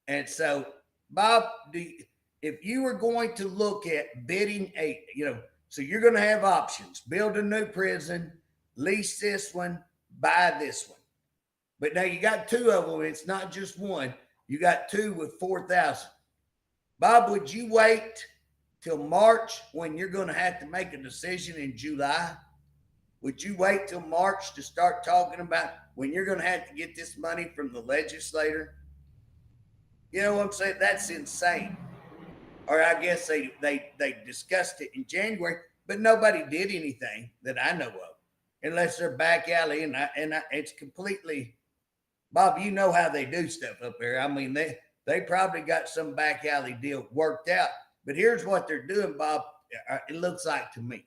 Speaker 2: And so, Bob, if you were going to look at bidding so you're going to have options: build a new prison, lease this one, buy this one. But now you got two of them. It's not just one. You got two with 4,000. Bob, would you wait till March when you're going to have to make a decision in July? Would you wait till March to start talking about when you're going to have to get this money from the legislator? You know what I'm saying? That's insane. Or I guess they discussed it in January, but nobody did anything that I know of, unless they're back alley. And it's completely, Bob, you know how they do stuff up there. I mean, they probably got some back alley deal worked out. But here's what they're doing, Bob. It looks like to me.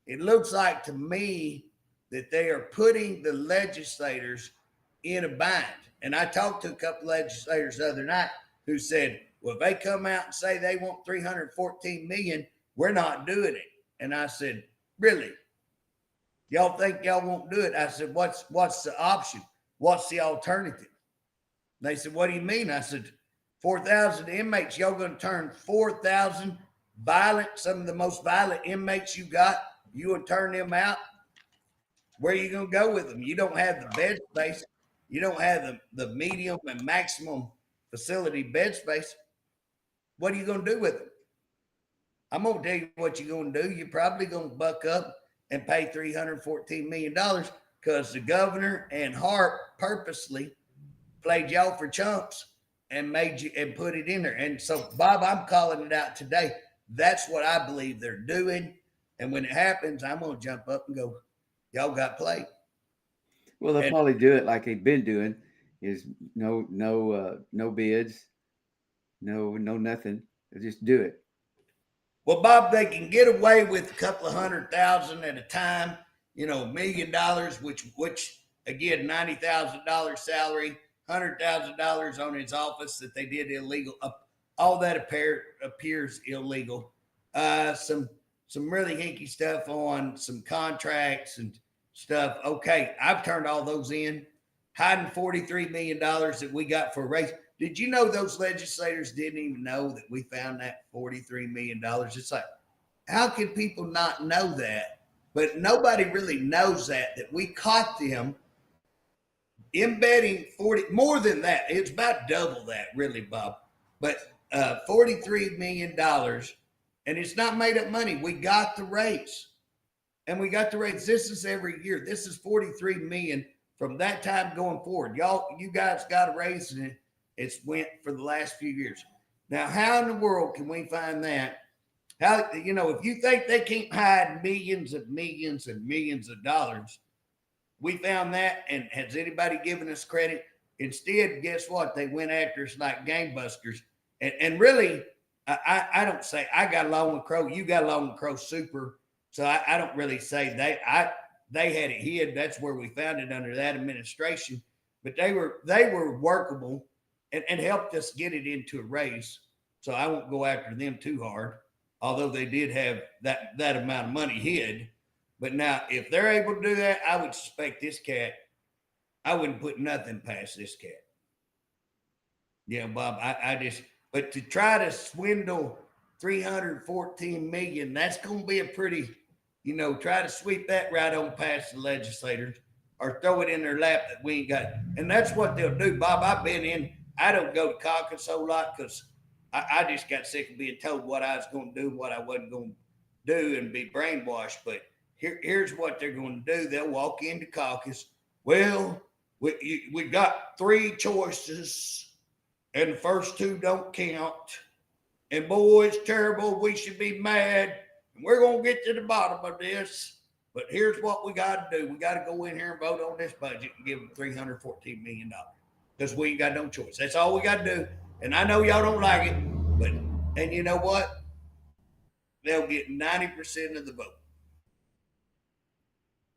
Speaker 2: It looks like to me that they are putting the legislators in a bind. And I talked to a couple of legislators the other night who said, well, if they come out and say they want 314 million, we're not doing it. And I said, really? Y'all think y'all won't do it? I said, what's the option? What's the alternative? They said, what do you mean? I said, 4,000 inmates. Y'all going to turn 4,000 some of the most violent inmates you got, you would turn them out? Where are you going to go with them? You don't have the bed space. You don't have the medium and maximum facility bed space. What are you going to do with them? I'm going to tell you what you're going to do. You're probably going to buck up and pay $314 million because the governor and Harpe purposely played y'all for chumps and made you and put it in there. And so, Bob, I'm calling it out today. That's what I believe they're doing. And when it happens, I'm going to jump up and go, y'all got played.
Speaker 1: Well, they'll probably do it like they've been doing, is no bids, no nothing. They'll just do it.
Speaker 2: Well, Bob, they can get away with a couple of 100,000 at a time, $1 million, which again, $90,000 salary, $100,000 on his office that they did illegal. All that appears illegal. Some really hinky stuff on some contracts and stuff. Okay, I've turned all those in. Hiding $43 million that we got for a race. Did you know those legislators didn't even know that we found that $43 million? It's like, how can people not know that? But nobody really knows that we caught them embedding more than that. It's about double that, really, Bob. But $43 million, and it's not made up money. We got the raise. And we got the raise. This is every year. This is $43 million from that time going forward. You guys got a raise, and it's went for the last few years. Now, how in the world can we find that? How, if you think they can't hide millions and millions and millions of dollars, we found that, and has anybody given us credit? Instead, guess what? They went after us like gangbusters. And really, I don't say I got along with Crow. You got along with Crow super. So I don't really say they had it hid. That's where we found it under that administration. But they were workable and helped us get it into a race. So I won't go after them too hard, although they did have that amount of money hid. But now, if they're able to do that, I would suspect this cat. I wouldn't put nothing past this cat. Yeah, Bob. But to try to swindle $314 million. That's going to be a pretty, try to sweep that right on past the legislators or throw it in their lap that we ain't got. And that's what they'll do, Bob. I don't go to caucus a whole lot because I just got sick of being told what I was going to do, what I wasn't going to do, and be brainwashed. But here's what they're going to do. They'll walk into caucus. Well, we got 3 choices, and the first 2 don't count. And boy, it's terrible. We should be mad. And we're going to get to the bottom of this. But here's what we got to do. We got to go in here and vote on this budget and give them $314 million because we ain't got no choice. That's all we got to do. And I know y'all don't like it, and you know what? They'll get 90% of the vote.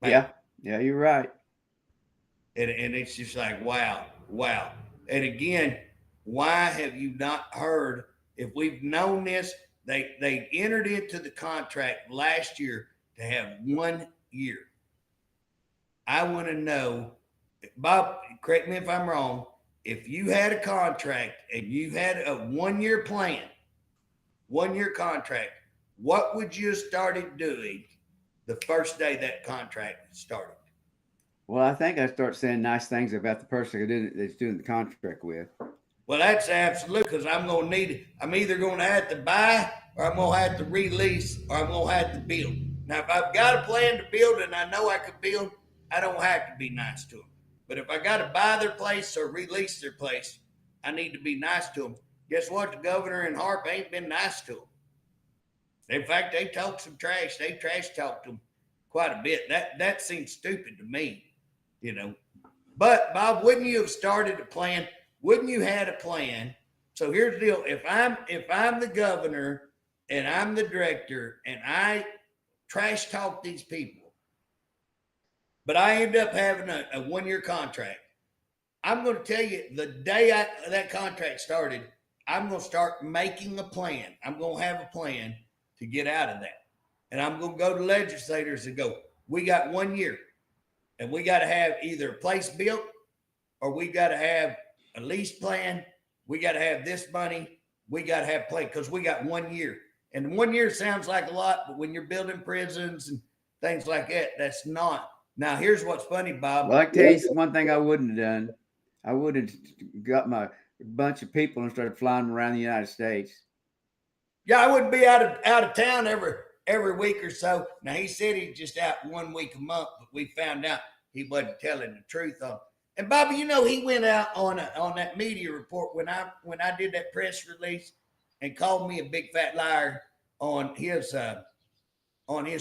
Speaker 1: Yeah, you're right.
Speaker 2: And it's just like, wow. And again, why have you not heard? If we've known this, they entered into the contract last year to have 1 year. I want to know, Bob, correct me if I'm wrong, if you had a contract and you had a 1 year plan, 1 year contract, what would you have started doing the first day that contract started?
Speaker 1: Well, I think I start saying nice things about the person that's doing the contract with.
Speaker 2: Well, that's absolute, because I'm going to need it. I'm either going to have to buy, or I'm going to have to release, or I'm going to have to build. Now, if I've got a plan to build and I know I could build, I don't have to be nice to them. But if I got to buy their place or release their place, I need to be nice to them. Guess what? The governor and Harpe ain't been nice to them. In fact, they talk some trash. They trash talked them quite a bit. That seems stupid to me, But Bob, wouldn't you have started a plan? Wouldn't you had a plan? So here's the deal. If I'm the governor and I'm the director and I trash talk these people, but I end up having a 1 year contract, I'm going to tell you the day that contract started, I'm going to start making a plan. I'm going to have a plan to get out of that. And I'm going to go to legislators and go, we got 1 year and we got to have either a place built or we got to have a lease plan. We got to have this money. We got to have play because we got 1 year. And 1 year sounds like a lot, but when you're building prisons and things like that, that's not. Now, here's what's funny, Bob.
Speaker 1: Well, I can tell you one thing I wouldn't have done. I would have got my bunch of people and started flying around the United States.
Speaker 2: Yeah, I wouldn't be out of town every week or so. Now, he said he's just out 1 week a month, but we found out he wasn't telling the truth on. And Bobby, he went out on that media report when I did that press release and called me a big fat liar on his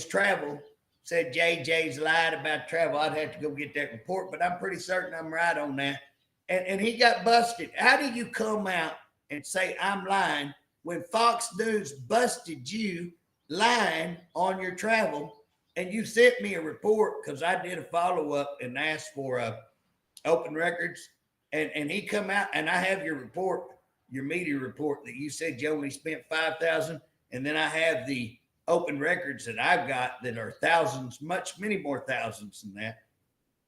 Speaker 2: travel. Said JJ's lied about travel. I'd have to go get that report, but I'm pretty certain I'm right on that. And he got busted. How do you come out and say I'm lying when Fox News busted you lying on your travel? And you sent me a report because I did a follow-up and asked for open records. And he come out, and I have your report, your media report that you said you only spent $5,000. And then I have the open records that I've got that are thousands, many more thousands than that.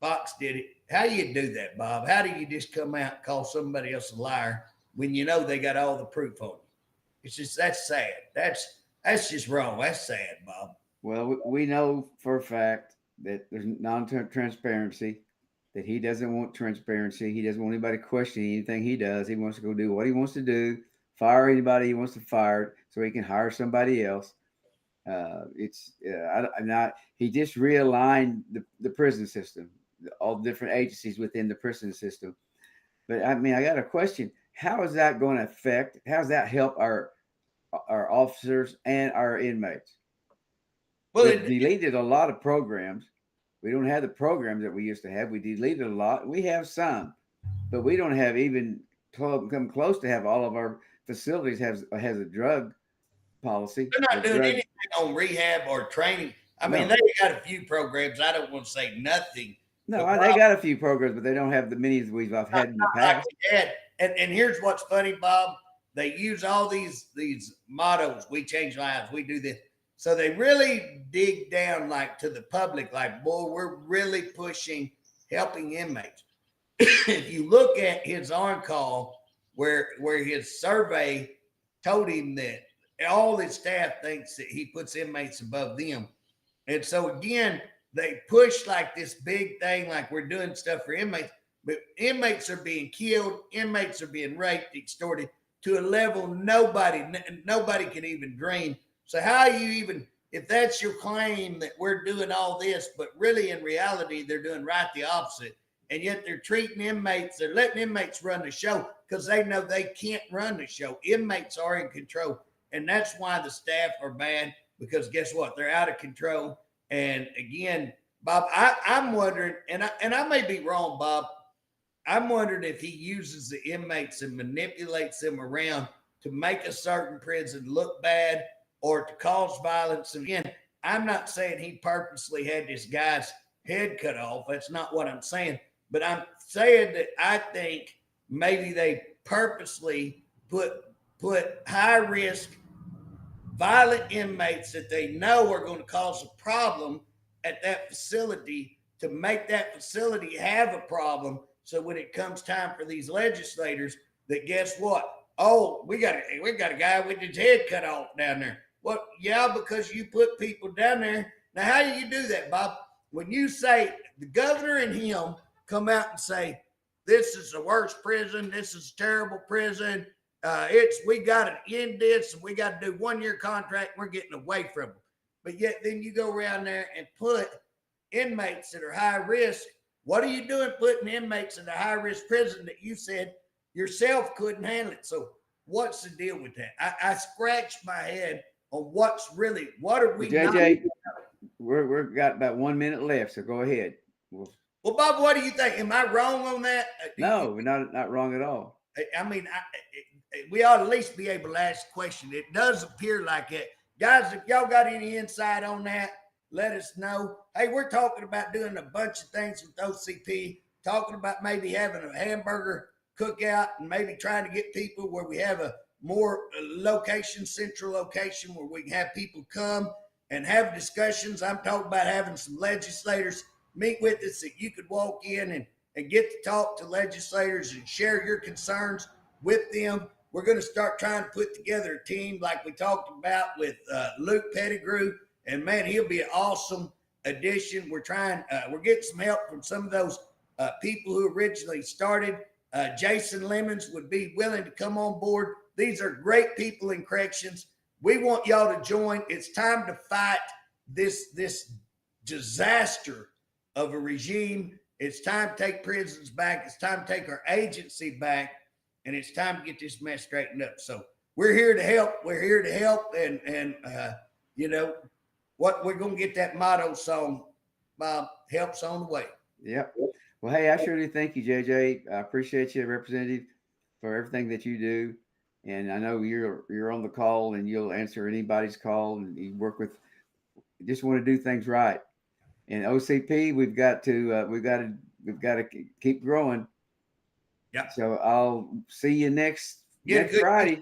Speaker 2: Fox did it. How do you do that, Bob? How do you just come out and call somebody else a liar when you know they got all the proof on it? It's just, that's sad. That's just wrong. That's sad, Bob.
Speaker 1: Well, we know for a fact that there's non-transparency, that he doesn't want transparency. He doesn't want anybody questioning anything he does. He wants to go do what he wants to do, fire anybody he wants to fire so he can hire somebody else. He just realigned the prison system, all the different agencies within the prison system. But I mean, I got a question. How is that going to affect, how does that help our officers and our inmates? Well, it deleted a lot of programs. We don't have the programs that we used to have. We deleted a lot. We have some, but we don't have even come close to have all of our facilities has a drug policy.
Speaker 2: They're not doing anything on rehab or training. I mean, they got a few programs. I don't want to say nothing.
Speaker 1: No, they got a few programs, but they don't have the many as we've had in the past.
Speaker 2: And here's what's funny, Bob. They use all these mottos. We change lives. We do this. So they really dig down like to the public, like, boy, we're really pushing helping inmates. If you look at his on-call where his survey told him that all his staff thinks that he puts inmates above them. And so again, they push like this big thing, like we're doing stuff for inmates, but inmates are being killed, inmates are being raped, extorted to a level nobody can even dream. So how you even, if that's your claim that we're doing all this, but really in reality they're doing right the opposite, and yet they're treating inmates, they're letting inmates run the show because they know they can't run the show. Inmates are in control, and that's why the staff are bad, because guess what? They're out of control. And again, Bob, I'm wondering, and I may be wrong, Bob, I'm wondering if he uses the inmates and manipulates them around to make a certain prison look bad or to cause violence. And again, I'm not saying he purposely had this guy's head cut off. That's not what I'm saying. But I'm saying that I think maybe they purposely put high risk, violent inmates that they know are going to cause a problem at that facility to make that facility have a problem. So when it comes time for these legislators, that guess what? Oh, we got a guy with his head cut off down there. Well, yeah, because you put people down there. Now, how do you do that, Bob? When you say the governor and him come out and say, this is the worst prison, this is a terrible prison, we got to end this, and we got to do 1-year contract, we're getting away from them. But yet then you go around there and put inmates that are high risk. What are you doing putting inmates in a high risk prison that you said yourself couldn't handle it? So what's the deal with that? I scratched my head on what are we
Speaker 1: JJ, we've got about 1 minute left, so go ahead.
Speaker 2: Well, Bob, what do you think? Am I wrong on that?
Speaker 1: No, we're not wrong at all.
Speaker 2: I mean, we ought to at least be able to ask a question. It does appear like it. Guys, if y'all got any insight on that, let us know. Hey, we're talking about doing a bunch of things with OCP, talking about maybe having a hamburger cookout and maybe trying to get people where we have a more central location where we can have people come and have discussions. I'm talking about having some legislators meet with us that you could walk in and get to talk to legislators and share your concerns with them. We're going to start trying to put together a team like we talked about with Luke Pettigrew. And man, he'll be an awesome addition. We're getting some help from some of those people who originally started. Jason Lemons would be willing to come on board. These are great people in corrections. We want y'all to join. It's time to fight this disaster of a regime. It's time to take prisons back. It's time to take our agency back. And it's time to get this mess straightened up. So we're here to help. We're here to help. And you know, what we're going to get that motto song, Bob, helps on the way.
Speaker 1: Yep. Well, hey, I surely thank you, JJ. I appreciate you, Representative, for everything that you do. And I know you're on the call and you'll answer anybody's call, and you work with, just want to do things right. And OCP, we've got to keep growing.
Speaker 2: Yeah.
Speaker 1: So I'll see you next
Speaker 2: Friday.